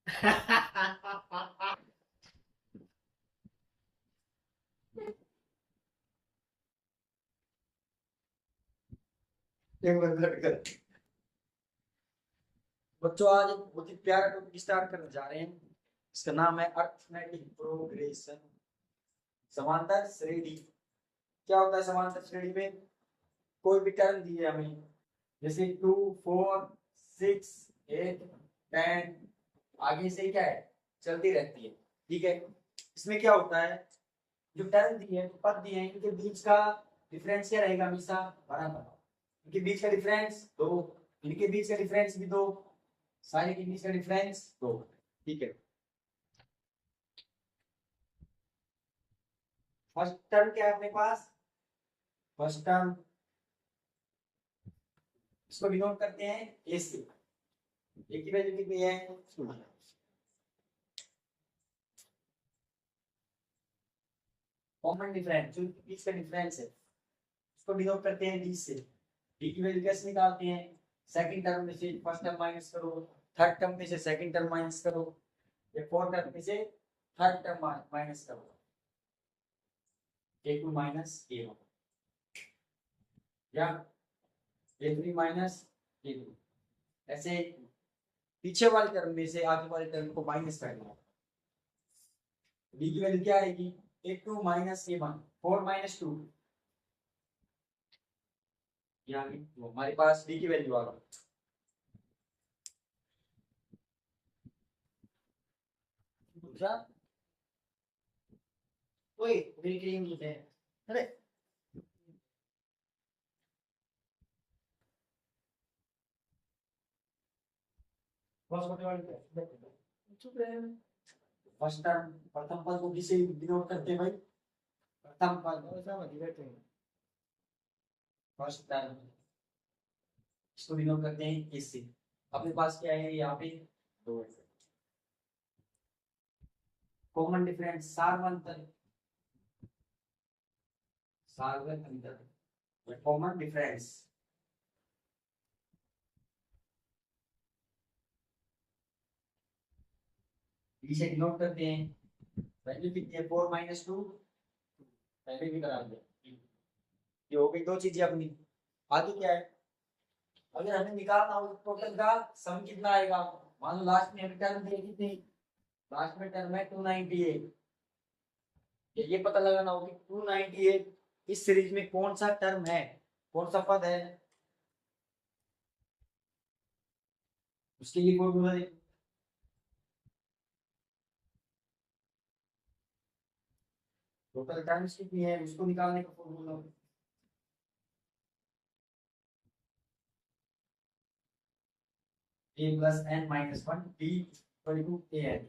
बच्चों आज एक बहुत ही प्यारा टॉपिक स्टार्ट करने जा रहे हैं। इसका नाम है अर्थमेटिक प्रोग्रेशन, समांतर श्रेणी। क्या होता है समांतर श्रेणी में? कोई भी टर्म दी है हमें, जैसे 2, 4, 6, 8, 10, आगे से क्या है, चलती रहती है। ठीक है, इसमें क्या होता है, जो टर्म दी है, पद दिए हैं, इनके बीच का डिफरेंस क्या रहेगा? हमेशा बराबर। इनके बीच का डिफरेंस 2, इनके बीच का डिफरेंस भी 2, सारे के बीच का डिफरेंस 2। ठीक है, फर्स्ट टर्म क्या है अपने पास? फर्स्ट टर्म, इसको डिनोट करते हैं ए से। ए की वैल्यू कितनी है? 2। कॉमन डिफरेंस, जो बीच का डिफरेंस है, उसको डिनोट करते हैं डी से। डी की वैल्यू कैसे निकालते हैं? सेकंड टर्म में से फर्स्ट टर्म माइनस करो, थर्ड टर्म में से सेकंड टर्म माइनस करो, या फोर्थ टर्म में से थर्ड टर्म माइनस करो। ए टू माइनस ए वन, या ए थ्री माइनस ए टू, ऐसे पीछे वाले टर्म में से आगे वाले टर्म को माइनस करना। डी की वैल्यू क्या आएगी? A two minus A one, 4 माइनस 2, यानी हमारे पास डी की वैल्यू आ गई। दूसरा, ओए मेरी क्रीम की है, अरे बस होने वाली है, चुप रहे। फर्स्ट टर्म, प्रथम पद को किसे डिनोट करते हैं भाई? प्रथम पद, ऐसा मत बैठे। फर्स्ट टर्म, इसको डिनोट करते हैं इससे। अपने पास क्या है यहाँ पे? 2। कॉमन डिफरेंस, सार्वंतर, सार्वंतर अंतर, कॉमन डिफरेंस। इसे डिनोट करते हैं, वैल्यू कितनी है? 4 माइनस 2, पहले भी करा दिया। ये हो गई दो चीजें अपनी। आगे क्या है? अगर हमें निकालना हो टोटल का सम कितना आएगा? मान लो लास्ट में टर्म दी कितनी? लास्ट में टर्म है 298। ये पता लगाना हो कि 298 इस सीरीज में कौन सा टर्म है, कौन सा पद है। उसके लिए फॉर्मूला टोटल टर्म्स कितनी है उसको निकालने का formula. A plus N minus one d equal to a n,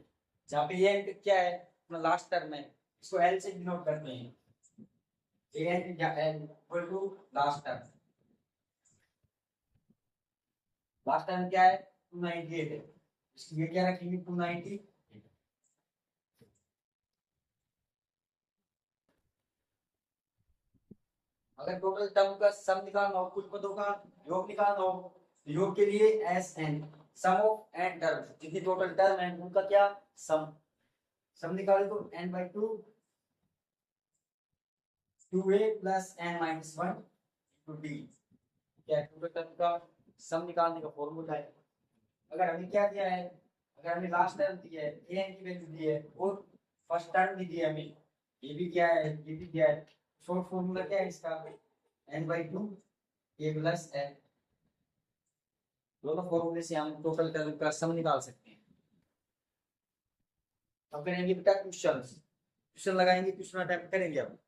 जहाँ पे ए एन क्या है? अपना लास्ट टर्म है, इसको एल से डिनोट करते हैं। ए एन या l equal to last term. Last term क्या है? 298 है, इसलिए क्या रखेंगे? 290। अगर टोटल टर्म का सम निकालना हो, कुछ पदों का योग निकालना हो, तो योग के लिए s n, sum of n term, जितनी टोटल टर्म है उनका क्या सम। सम निकाले तो n by two, 2a plus N minus one two d, क्या टोटल टर्म का सम निकालने का फॉर्मूला है। अगर हमें क्या दिया है, अगर हमें लास्ट टर्म दिया है, ए एन की वैल्यू दी है, और फर्स्ट टर्म भी दिया है हमें, ये भी क्या है, ये भी क्या है, शॉर्ट फॉर्मूला क्या है इसका? N by two A plus n. दोनों फॉर्मूले से हम टोटल टर्म का सम निकाल सकते हैं। अब करेंगे बेटा क्वेश्चन, क्वेश्चन लगाएंगे, क्वेश्चन अटेम्प्ट करेंगे अब।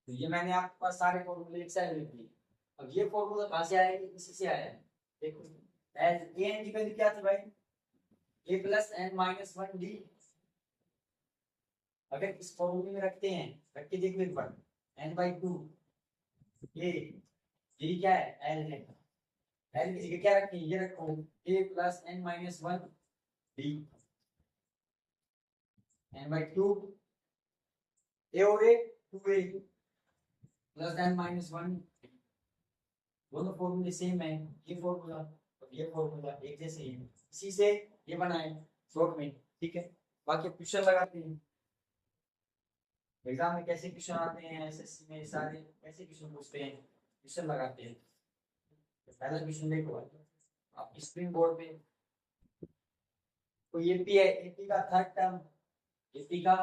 तो ये मैंने आपके पास सारे फॉर्मूले एक साइड लिख दिए। अब ये फॉर्मूला कहाँ से आया? किसी से आया है, देखो। एज ए एन की वैल्यू क्या थी भाई? A plus N minus one D. अगर इस फॉर्मूले में रखते हैं, रख के देखो एक बार, एन बाई टू ए, ये क्या है? एल है। एल की जगह क्या रखें? ये रखो, A plus N minus one D, N by two A और A, two A plus N minus one, दोनों फॉर्मूले सेम है। ये फॉर्मूला तो ये फॉर्मूला एक जैसे ही है। इसी से ये बना है शॉर्ट में, ठीक है। बाकी क्वेश्चन लगाते हैं एग्जाम में, कैसे क्वेश्चन आते हैं एसएससी में, सारे कैसे क्वेश्चन पूछते हैं, क्वेश्चन लगाते हैं। तो पहला क्वेश्चन देखो आप स्क्रीन बोर्ड पे, तो एपी है, एपी का थर्ड टर्म, एपी का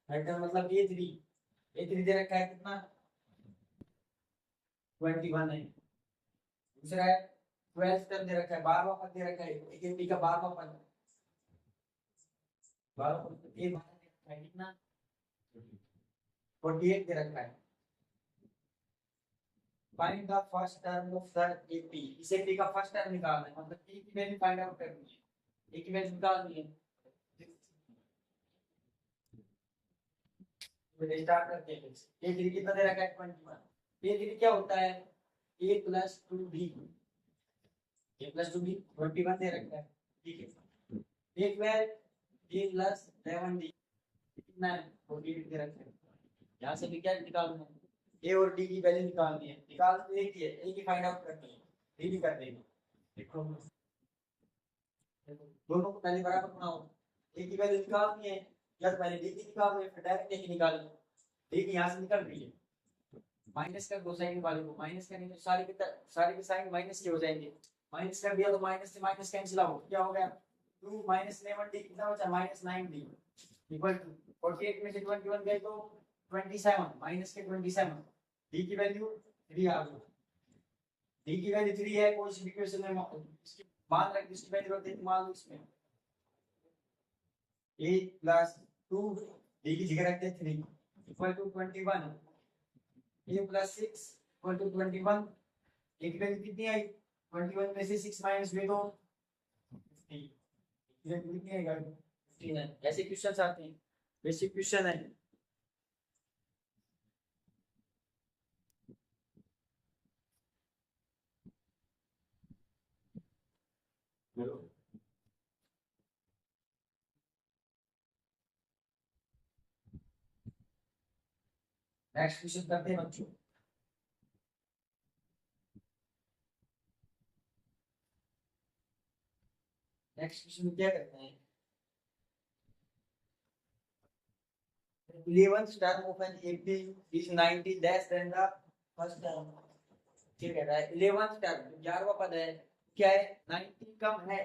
थर्ड टर्म मतलब ए3, ए3 दे रखा है कितना 21 है। दूसरा है 12 टर्म दे रखा है, 12वां पद दे रखा है, एपी का 12वां पद, 12वां पद ए 12 दे रखा है कितना 48 दे रखा है। Find the first term of the AP, इसे पी का फर्स्ट टर्म निकालना है, मतलब पी की वैल्यू फाइंड आउट करनी है, ए की वैल्यू निकालनी है। तो स्टार्ट करते हैं। ए थ्री कितना दे रखा है 21, ए थ्री क्या होता है ए प्लस 2b, ए प्लस 2b 21 दे रखा है, ठीक है। ए ट्वेल्व ए प्लस 11d कितना है 48 दे रखा है। यहाँ से भी क्या निकालना है, ए और डी की वैल्यू निकालनी है, निकाल तो एक ही है, ए की फाइंड आउट करनी है, डी भी कर देंगे। देखो दोनों को पहले बराबर बनाओ, ए की वैल्यू निकालनी है या तो पहले डी की निकालो या फिर डायरेक्ट ए की निकाल लो। डी की यहाँ से निकल रही है, माइनस कर दो साइन वाले को, माइनस करने तो सारे के साइन माइनस के हो जाएंगे, माइनस कर दिया तो माइनस से माइनस कैंसिल आउट, क्या हो गया 2 माइनस 11d कितना बचा माइनस 9d इक्वल टू 48 में से 21 गए तो 27 माइनस के 27, डी की वैल्यू 3 आ गई, डी की वैल्यू 3 है, कोई सी इक्वेशन में मान रख इसकी वैल्यू रख देते मान लो इसमें a प्लस 2 डी की जगह रखते हैं 3 equal to 21, a plus 6 equal to 21, a की वैल्यू कितनी आई 21 में से 6 माइनस हुए तो 50, ये कितनी आएगा 15। ऐसे क्वेश्चंस आते हैं, बेसिक क्वेश्चन है। नेक्स्ट क्वेश्चन करते हैं बच्चों। नेक्स्ट क्वेश्चन क्या करते हैं, 11th term of an AP is 90 less than the first term, ठीक कह रहा है 11th term 11वां पद है, क्या है 90 कम है,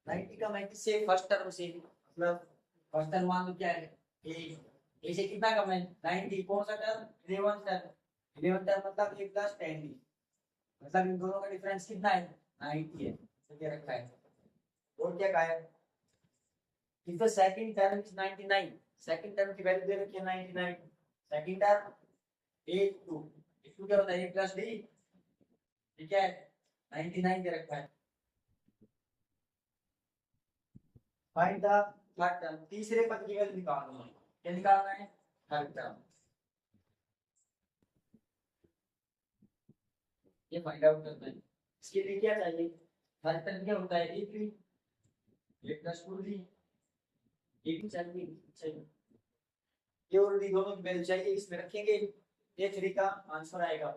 90 कम है किससे फर्स्ट टर्म से, मतलब फर्स्ट टर्म मान लो क्या है ए से कितना कम है 90, कौन सा term 11th term, 11th term मतलब a प्लस 10d, मतलब इन दोनों का डिफरेंस कितना है 90 है, तो क्या रखा है। और क्या कहा है if the second term is 99, second term की वैल्यू दे रखी है 99, सेकंड टर्म a2, a2 क्या होता है a प्लस d, ठीक है 99 दे रखा है। फाइंड द थर्ड टर्म, तीसरे पद की वैल्यू निकालनी है, क्या निकालना है थर्ड टर्म, ये फाइंड आउट करना है। इसके लिए क्या चाहिए, थर्ड टर्म क्या होता है a3 a plus 2d, a2 चाहिए ये और डी दोनों की वैल्यू चाहिए, इसमें रखेंगे a3 का आंसर आएगा।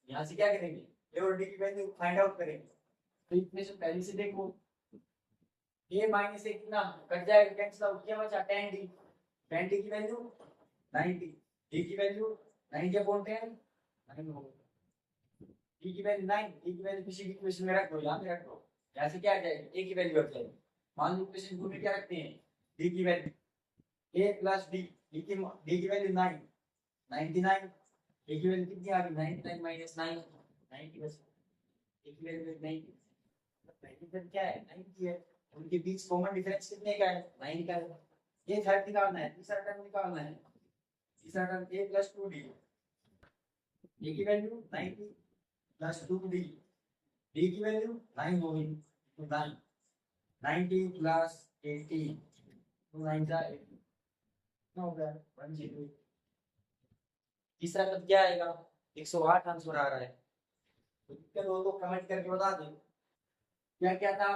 यहाँ से क्या करेंगे ए और डी की वैल्यू फाइंड आउट करेंगे, तो इसमें से पहले से देखो a माइनस ए कितना कट जाएगा, कैंसिल आउट, क्या बचा 10d, 10d की वैल्यू 90, d की वैल्यू 90 अपॉन 10 9 हो, d की वैल्यू 9, d की वैल्यू किसी भी इक्वेशन में रख दो, यहाँ पे रख दो, यहाँ से क्या आ जाएगी a की वैल्यू रख जाएगी। मान लो इक्वेशन 2 में क्या रखते हैं d की value a plus d, d की वैल्यू 9 99, a की वैल्यू कितनी आ गई 99 माइनस 9 90 बस, a की वैल्यू 90, पहली टर्म क्या है 90 है, उनके बीच कॉमन डिफरेंस कितने का है 9 का है, ये थर्ड निकालना है, तीसरा टर्म निकालना है, तीसरा term a plus 2d, a की वैल्यू 90 प्लस 2d, d की वैल्यू 9 हो गई, तो 9 90 प्लस 80 तो 9 का 80 हो गया 108। तीसरा पद क्या आएगा 108 आंसर आ रहा है, तो दिक्कत हो तो कमेंट करके बता दो क्या क्या था,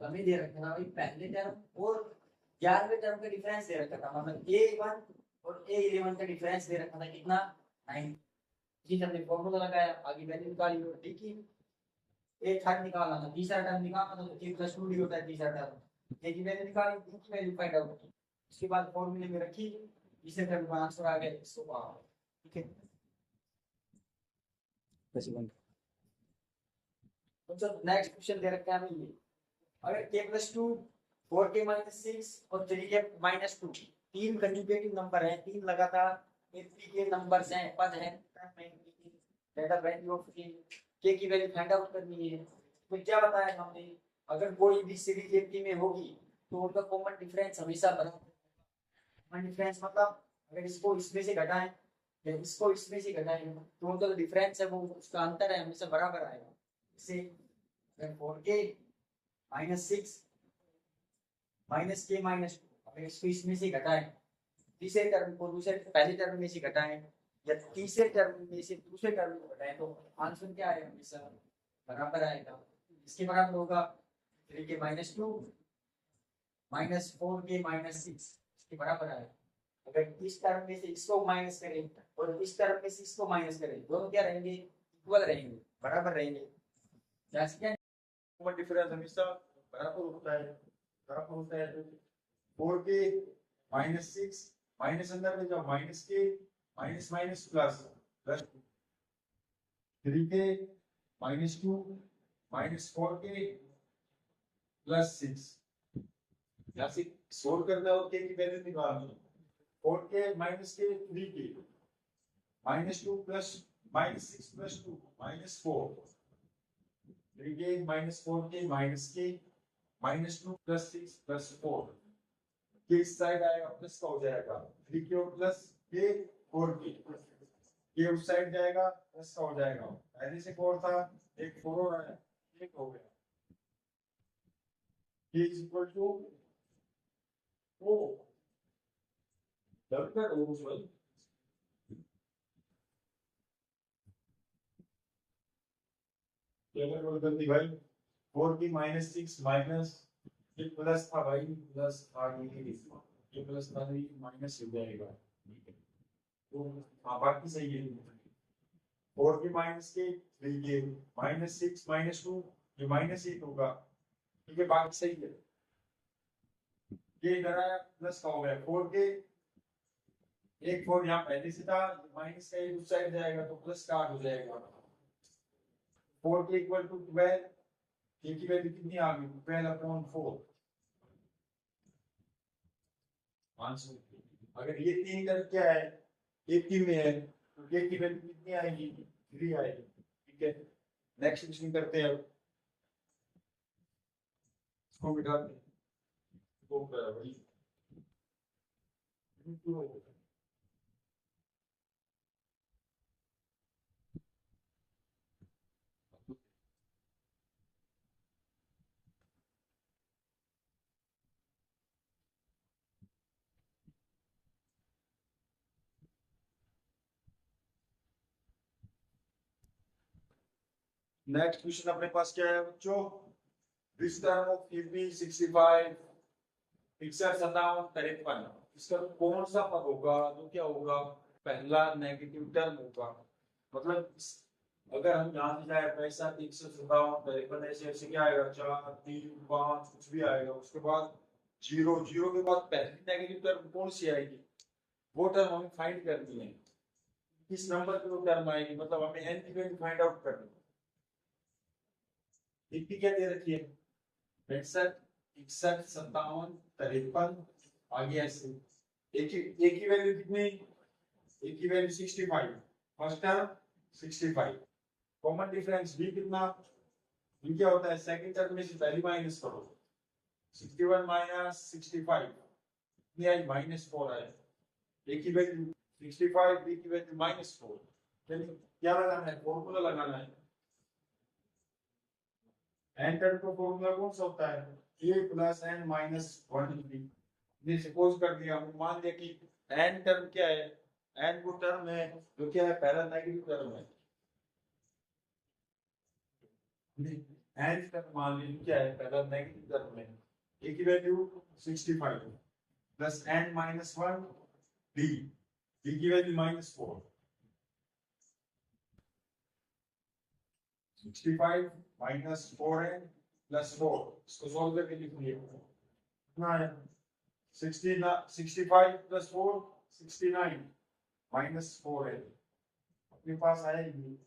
हमें दे रखा था भाई पहले टर्म और 11वें टर्म का डिफरेंस दे रखा था, मतलब a1 और a11 का डिफरेंस दे रखा था कितना 9, जी हमने फॉर्मूला लगाया, आगे वैल्यू निकाली और डी की एक टर्म निकालना था, तीसरा टर्म निकालना था, तो k + 2d होता है तीसरा टर्म। k की वैल्यू निकाली, d की वैल्यू फाइंड आउट की, उसके बाद फॉर्मूले में रखी, तीसरे टर्म का आंसर आ गया 112। ठीक है, तो नेक्स्ट क्वेश्चन दे रखा है हमें ये, अगर k + 2 4k - 6 और 3k - 2 तीन कंजुगेटिव नंबर हैं, तीन लगातार के नंबर्स हैं, पद हैं, डेटा वैल्यू ऑफ k की वैल्यू फाइंड आउट करनी है। तो क्या बताया हमने, अगर कोई भी सीरीज एम्प्टी में होगी तो उनका कॉमन डिफरेंस हमेशा बराबर। कॉमन डिफरेंस मतलब अगर इसको इसमें से घटाएं या इसको इसमें से घटाएं तो उनका जो डिफरेंस है वो उसका अंतर है हमेशा बराबर आएगा। जैसे अगर 4k - 6 -k - 2 अगर इसको इसमें से घटाएं, तीसरे टर्म को दूसरे पहले टर्म में से घटाएं या तीसरे टर्म में से दूसरे टर्म को घटाएं तो आंसर क्या आएगा, हमेशा बराबर आएगा। इसके बराबर होगा 3k - 2 -4k - 6 इसके बराबर आएगा। अगर इस टर्म में से इसको माइनस करें और इस टर्म में से इसको माइनस करें, दोनों क्या रहेंगे, इक्वल रहेंगे, बराबर रहेंगे। क्या कॉमन डिफरेंस हमेशा बराबर होता है, बराबर होता है। 4k - 6 माइनस अंदर में जाओ, -k minus minus plus plus 3k - 2 -4k + 6 यहाँ से सोल्व करना और k की वैल्यू निकालनी। 4k - k 3k -2 plus -6 + 2 -4 3k - 4k -k -2 + 6 + 4 किस साइड आएगा, प्लस का हो जाएगा 3k + k 4k k उस साइड जाएगा, प्लस का हो जाएगा। पहले से 4 था, एक 4 और आया, एक हो गया। k = 4 डबल हो भाई। टेबल रोल कर दी भाई। 4k - 6 माइनस ये प्लस था भाई, प्लस था, ये प्लस था, ये माइनस हो जाएगा। तो हाँ बाकी सही है। 4k - k 3k -6 - 2 ये -8 होगा। ठीक है, बाकी सही है। ये इधर आया, प्लस का हो गया 4k, एक 4 यहाँ पहले से था, माइनस का उस साइड जाएगा तो प्लस का हो जाएगा। 4k = 12, k की वैल्यू कितनी आ गई, 12/4 आंसर। अगर ये 3 इधर क्या है, 80 में है, तो k की वैल्यू कितनी आएगी, 3 आएगी। ठीक है, नेक्स्ट क्वेश्चन करते हैं। अब इसको मिटाते हैं, तो भाई नेक्स्ट क्वेश्चन अपने पास क्या है बच्चों, दिस टर्म ऑफ 65 61 57 इसका कौन सा पद होगा, तो क्या होगा, पहला नेगेटिव टर्म होगा। मतलब अगर हम यहाँ से जाए पैसा 61 57 ऐसे ऐसे क्या आएगा, 4 3 5 कुछ भी आएगा, उसके बाद 0 0 के बाद पहली नेगेटिव टर्म कौन सी आएगी, वो टर्म हमें फाइंड करनी है। किस नंबर पे वो टर्म आएगी, मतलब हमें n की वैल्यू फाइंड आउट करनी है। इतनी क्या दे रखी है, 65 61 57 53 आगे ऐसे। एक की वैल्यू कितनी, एक की value 65, first term 65, common difference b कितना, b क्या होता है, सेकंड टर्म में से पहली माइनस करो, 61 - 65 कितनी आई, -4 आया। a की वैल्यू 65, b की वैल्यू -4, चलिए क्या लगाना है, फॉर्मूला लगाना है। n टर्म का फॉर्मूला कौन सा होता है, a + n - 1 ये सपोज कर दिया, मान लिया कि n टर्म क्या है, n वो टर्म है जो क्या है, पहला नेगेटिव टर्म है। n टर्म मान लीजिए क्या है, पहला नेगेटिव टर्म है, a की value 65 plus n - 1 b, b की वैल्यू -4। 65 माइनस 4n प्लस 4, इसको सॉल्व करके लिखिए कितना है 65 प्लस 4 69 माइनस 4n अपने पास आएगी।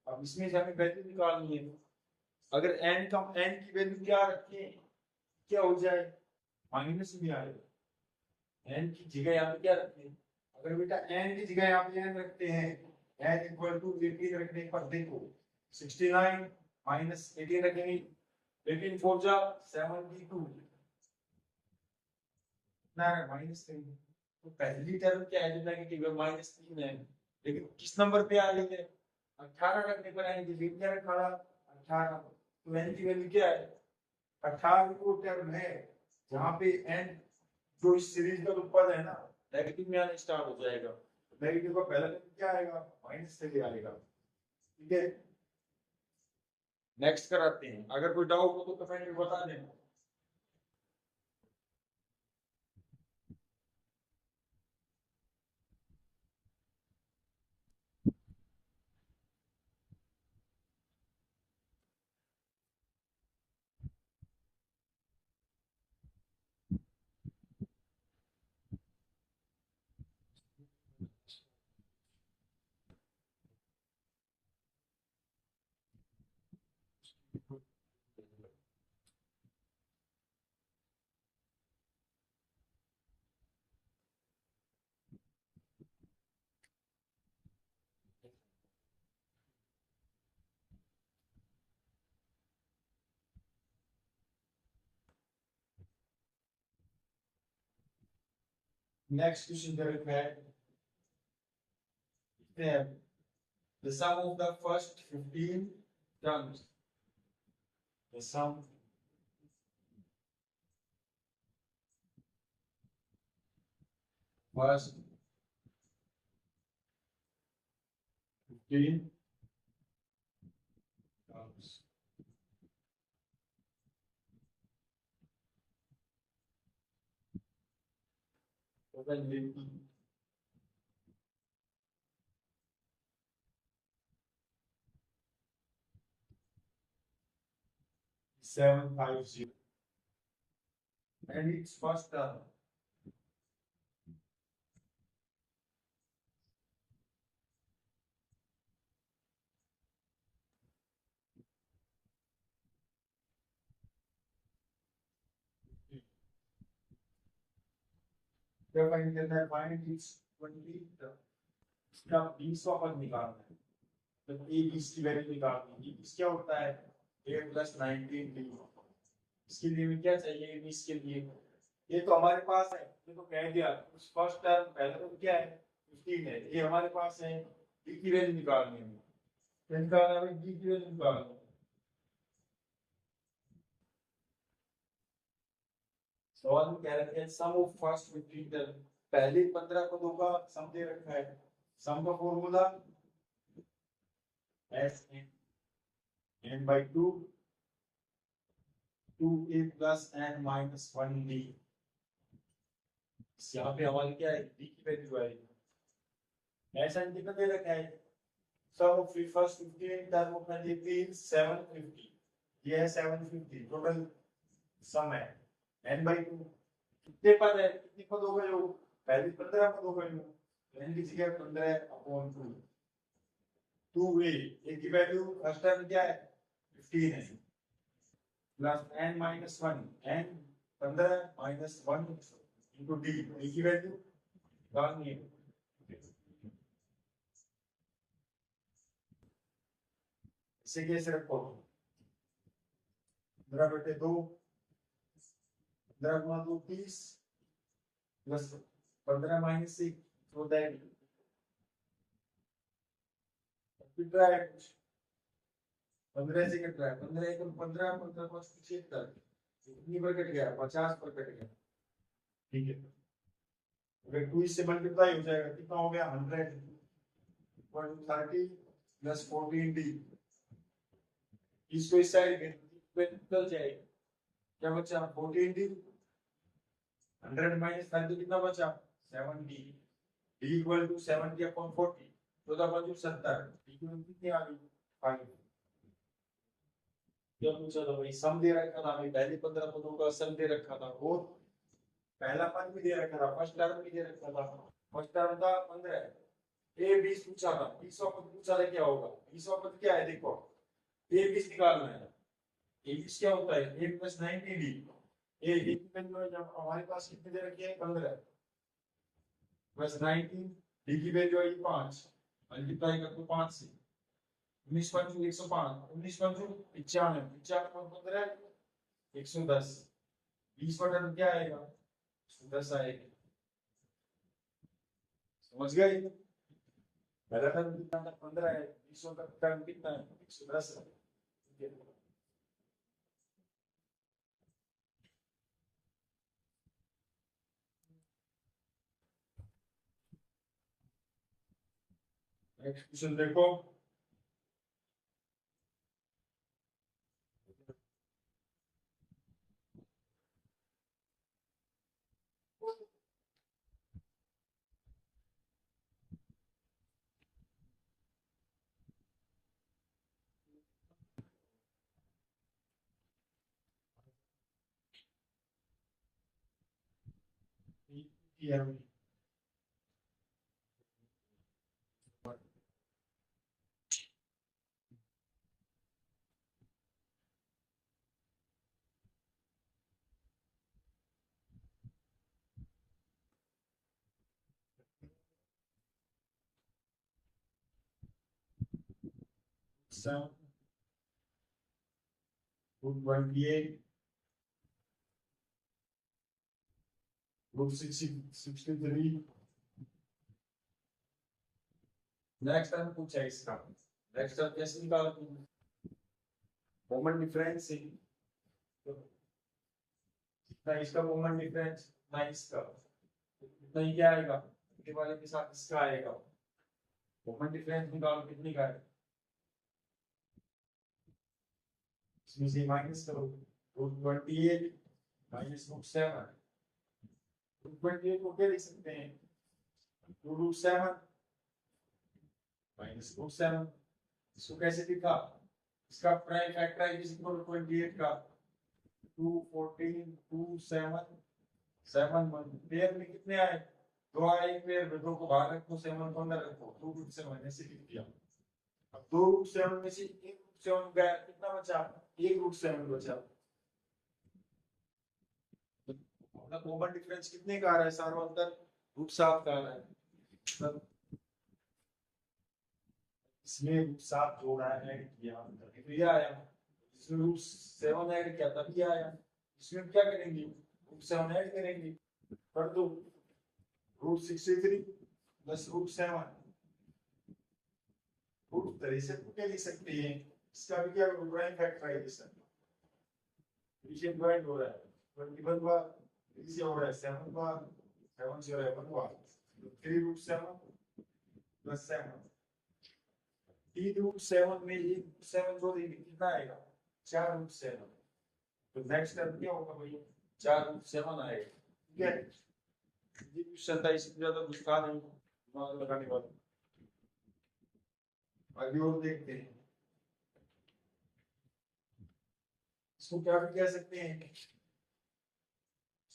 अब इसमें से हमें वैल्यू निकालनी है। अगर n की वैल्यू क्या रखें, क्या हो जाए, माइनस में आएगा। n की जगह यहाँ पे क्या रखें, अगर बेटा n की जगह यहाँ पे n रखते हैं, n इक्वल टू 18 रखने पर देखो 69 माइनस 18 रखेंगे, 18 4 जा 72 ना माइनस 3। तो पहली टर्म क्या है, जो नेगेटिव है माइनस 3 है, लेकिन किस नंबर पे आ रही है, 18 रखने पर आएंगे, लिनियर 18 तो n की वैल्यू क्या है 18 वो टर्म है जहां पे n जो इस सीरीज का उत्पाद है ना नेगेटिव में आना स्टार्ट हो जाएगा। नेगेटिव का पहला टर्म क्या आएगा माइनस से आएगा। ठीक है, नेक्स्ट कराते हैं। अगर कोई डाउट हो तो कमेंट में बता देना। नेक्स्ट क्वेश्चन देखते हैं, the sum of the first 15 terms, the sum first 15 terms total will be 750 and its first term क्या फाइंड करना है, फाइंड इट्स 20 term, इसका 20 का पद निकालना है, तो a 20 की वैल्यू निकालनी है। इस क्या होता है a प्लस 19 b, इसके लिए हमें क्या चाहिए 20 के लिए, ये तो हमारे पास है, ये तो कह दिया उस फर्स्ट टर्म पहले तो क्या है 15 है, ये हमारे पास है, b की वैल्यू निकालनी है, क्या निकालना है b की वैल्यू निकालनी है। सवाल में कह रखे हैं सम ऑफ फर्स्ट 15 टर्म, पहले 15 पदों का सम दे रखा है। सम का formula s n by 2 2a plus n minus 1d, यहाँ पे हमारी क्या है d की वैल्यू आएगी, s n कितना दे रखा है, sum of first 15 term of n is 750, ये है 750 टोटल सम है n by 2, कितने पद है, कितने पद हो गए, पहले 15 पद हो गए, n की जगह 15/2 2a, a की वैल्यू फर्स्ट टर्म क्या है 15 है, plus n minus 1, n 15 minus 1 into d, d की वैल्यू डालनी है, इसे कैसे रखो 15 बटे 2, 15 गुणा 2 30 प्लस 15 माइनस 6 होता है, कट रहा है कुछ 15 से कट रहा है, 15 एक 15 15 5 75, कितनी पर कट गया 50 पर कट गया। ठीक है, अगर 2 इससे मल्टीप्लाई हो जाएगा कितना हो गया 100 30 प्लस 14d, इसको इस साइड में निकल जाएगा, क्या बचा 14d, 100 माइनस 30 कितना बचा 7d, d equal to 70/40, 14 5 70, d की वैल्यू कितनी आ गई 5। क्या पूछा था भाई, सम दे रखा था हमें, पहले 15 पदों का सम दे रखा था, और पहला पद भी दे रखा था, फर्स्ट टर्म भी दे रखा था। फर्स्ट टर्म था 15, ए 20 पूछा था, 20वां पद पूछा था क्या होगा, 20वां पद क्या है देखो, ए 20 निकालना है। ए 20 क्या होता है, ए प्लस 90 डी। ए की वैल्यू है, जब हमारे पास कितने दे रखी है 15 प्लस 19, डी की वैल्यू है 5, मल्टीप्लाई कर दो 5 से, 19 पंचू 105, 19 पंचू 95, 95 पर 15 110, 20 बटा क्या आएगा 10 आएगा। समझ गए, पहला टर्म कितना था 15 है, 20 का टर्म कितना है 110 है, ठीक है। नेक्स्ट क्वेश्चन देखो, रूट 28, रूट 63। नेक्स्ट टाइम पूछा है इसका, नेक्स्ट टाइम कैसे निकाला कॉमन डिफरेंस है, तो कितना इसका कॉमन डिफरेंस, ना इसका, कितना ही क्या आएगा ये वाले के साथ इसका आएगा, कॉमन डिफरेंस निकालो कितनी का है, इसमें से माइनस करो, रूट 28 माइनस रूट 7, रूट 28 को क्या लिख सकते हैं, रूट 7 माइनस रूट 7, इसको कैसे लिखा, इसका प्राइम फैक्टराइजेशन करो 28 का, 2 14 2 7 7 1 पेयर में कितने आए, दो आए, एक पेयर में दो को बाहर रखो, 7 को अंदर रखो, 2 रूट 7 ऐसे लिख दिया। अब 2 रूट 7 में से 1 रूट 7 गया, कितना बचा, 1 रूट 7 बचा। अपना कॉमन डिफरेंस कितने का आ रहा है, सारा अंतर रूट 7 का आ रहा है, मतलब इसमें रूट 7 जोड़ा है, ऐड किया तो ये आया, इसमें रूट 7 ऐड किया तब ये आया, इसमें क्या करेंगे रूट 7 ऐड करेंगे, कर दो, रूट 63 प्लस रूट 7, रूट 63 को क्या लिख सकते हैं, इसका भी क्या प्राइम फैक्टराइजेशन, पीछे डिवाइड हो रहा है 21 बार, पीछे हो रहा है 7 बार, 7 से हो रहा है 1 बार, 3 रूट 7 प्लस 7, 3 रूट 7 में 1 7 जोड़ देंगे कितना आएगा 4 रूट 7, तो नेक्स्ट टर्म क्या होगा भाई 4 रूट 7 आएगा, ठीक है। ये क्वेश्चन था, इससे ज्यादा कुछ था नहीं दिमाग लगाने वाला, आगे और देखते हैं, इसको क्या भी कह सकते हैं,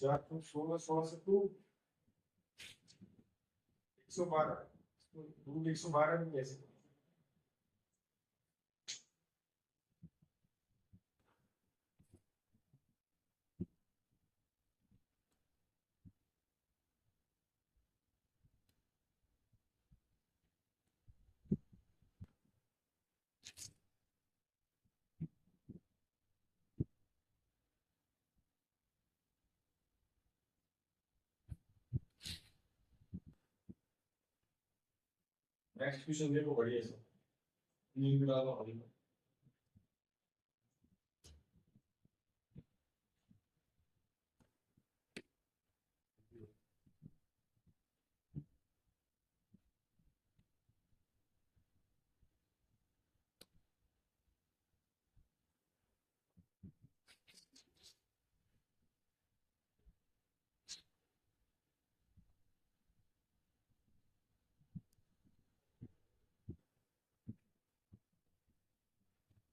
4 को 16 16 से 2 112, रूट 112 भी कह सकते हैं। नेक्स्ट क्वेश्चन देखो बढ़िया से, नींद मिला दो हरी,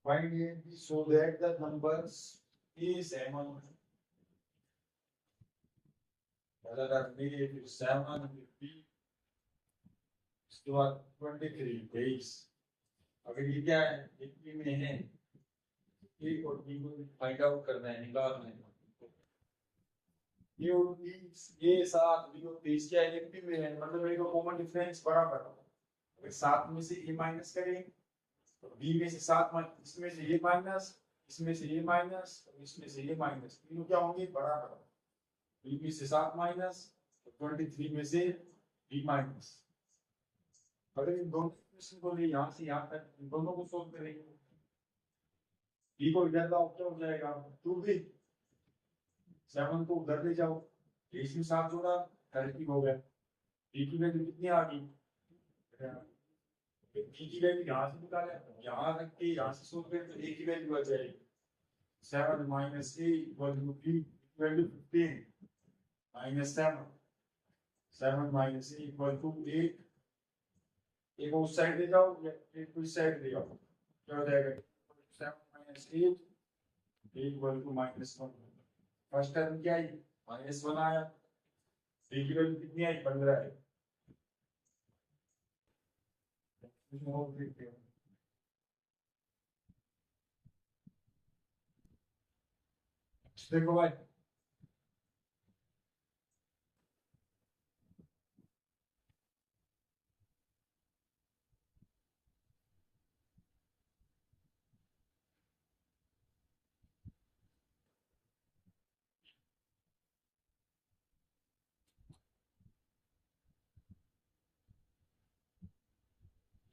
find A and B so that the numbers A 7 rather B is 7 B इसके बाद 23 23 अगर ये क्या है एक B में है A और B को फाइंड आउट करना है निकालना है ये और B ये 7 B और 23 क्या है एक B में है मतलब इनका कॉमन डिफरेंस बराबर है अगर 7 में से A माइनस करें तो B में से 7 इसमें से A माइनस इसमें से A माइनस और इसमें से A माइनस तीनों क्या होंगे बराबर B में से 7 माइनस 23 में से B माइनस अगर इन दोनों इक्वेशन को ले यहाँ से यहाँ तक इन दोनों को सोल्व करेंगे B को इधर लाओ क्या हो जाएगा 2B 7 को उधर ले जाओ इसमें 7 जोड़ा 30 हो गया B की वैल्यू कितनी आ गई B की वैल्यू यहाँ से निकाले यहाँ रख के यहाँ से सोल्व करें तो A की वैल्यू आ जाएगी 7 minus A equal to B equal to 15 minus 7 7 minus A equal to 8 एक उस साइड ले जाओ या एक इस साइड ले जाओ क्या हो जाएगा 7 minus 8 equal to -1 first term क्या आई -1 आया B की वैल्यू कितनी आई 15 आई देखो भाई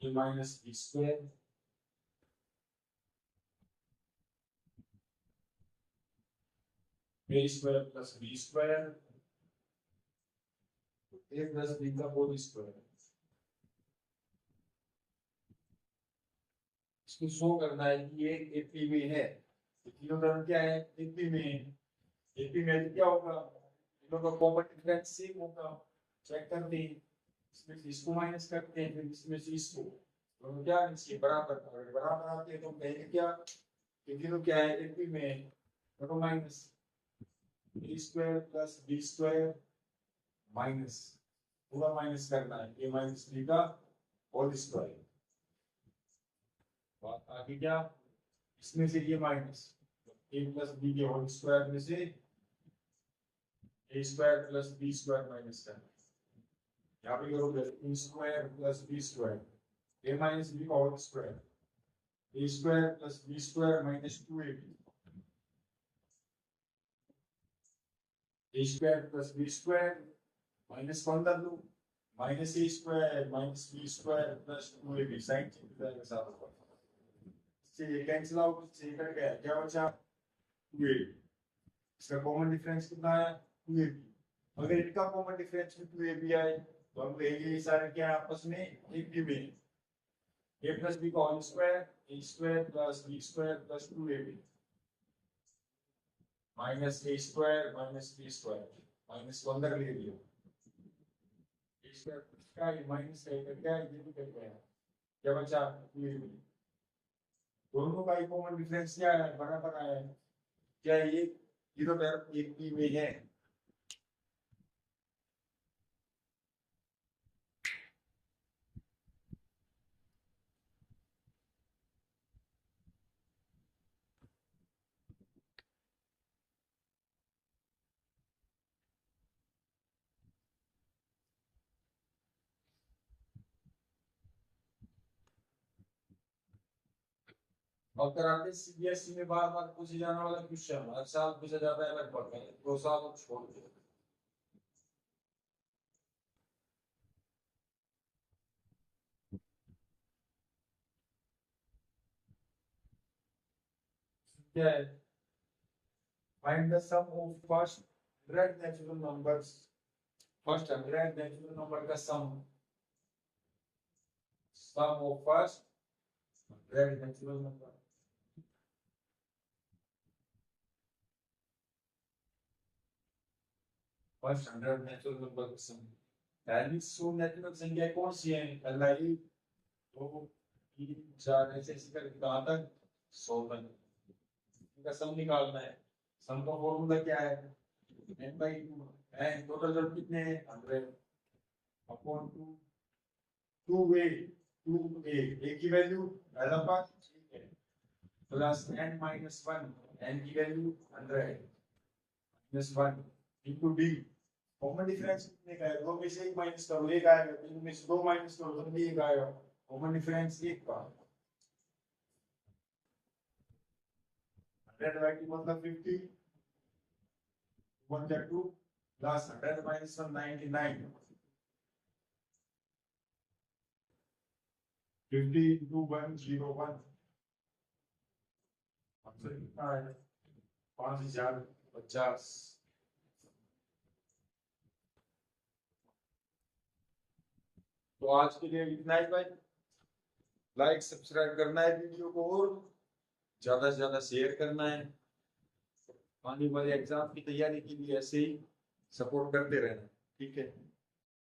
ये minus B square A square plus B square A plus B का होल स्क्वायर इसको शो करना है कि ये एपी में है तीनों टर्म क्या है एपी में है एपी में तो क्या होगा तीनों का कॉमन डिफरेंस सेम होगा चेक करते हैं इसमें से इसको माइनस करते हैं फिर इसमें से इसको तो क्या इसके बराबर अगर बराबर आते हैं तो कहेंगे क्या कि तीनों क्या है एपी में है तो minus A square plus B square minus पूरा माइनस करना है ए माइनस बी का होल स्क्वायर बात आगे क्या इसमें से ये माइनस ए प्लस बी के होल स्क्वायर में से A square plus B square minus करना यहाँ पे करोगे A square plus B square A minus B का whole square A square plus B square minus 2ab A square plus B square minus 15 लो minus A square minus B square plus 2ab sine theta के साथ होगा ये cancel out से cut गया क्या बचा 2ab इसका कॉमन डिफरेंस कितना आया 2ab अगर इनका कॉमन डिफरेंस भी 2ab आए तो हम कहेंगे ये सारे क्या आपस में एक भी में a प्लस b का whole square a square plus b square plus 2ab minus a square minus b square minus 15 ले लियो a स्क्वायर का माइनस है क्या ये भी कर गया क्या बचा 2ab दोनों का कॉमन डिफरेंस क्या है बराबर आया है क्या ये जीरो टर्म एक b में है और कराते सीबीएसई में बार बार पूछे जाने वाला क्वेश्चन हर साल पूछा जाता है लगभग 2 साल छोड़ के क्या है find the sum of first 100 natural numbers first 100 natural number का sum of first 100 natural number first 100 natural number का सम पहली 100 नेचुरल संख्या कौन सी है पहला ही 2 3 4 ऐसे ऐसे करके कहां तक 100 इनका सम निकालना है। सम का फॉर्मूला क्या है? n by 2 एन टोटल जब कितने हैं 100 अपॉन 2 2a की वैल्यू पहला पार्ट ठीक है प्लस n माइनस 1 n की value 100 minus 1 into d common difference कितने का है? दो में से एक माइनस करो एक आएगा, तीन में से दो माइनस करो तब भी एक आएगा। कॉमन डिफरेंस एक का 100 बाई 2 मतलब 50 1 जा 2 प्लस 100 माइनस 1 99 50 into 101 आंसर कितना है? 5050। तो आज के लिए इतना ही भाई। लाइक सब्सक्राइब करना है वीडियो को और ज्यादा से ज्यादा शेयर करना है। आने वाले एग्जाम की तैयारी के लिए ऐसे ही सपोर्ट करते रहना। ठीक है।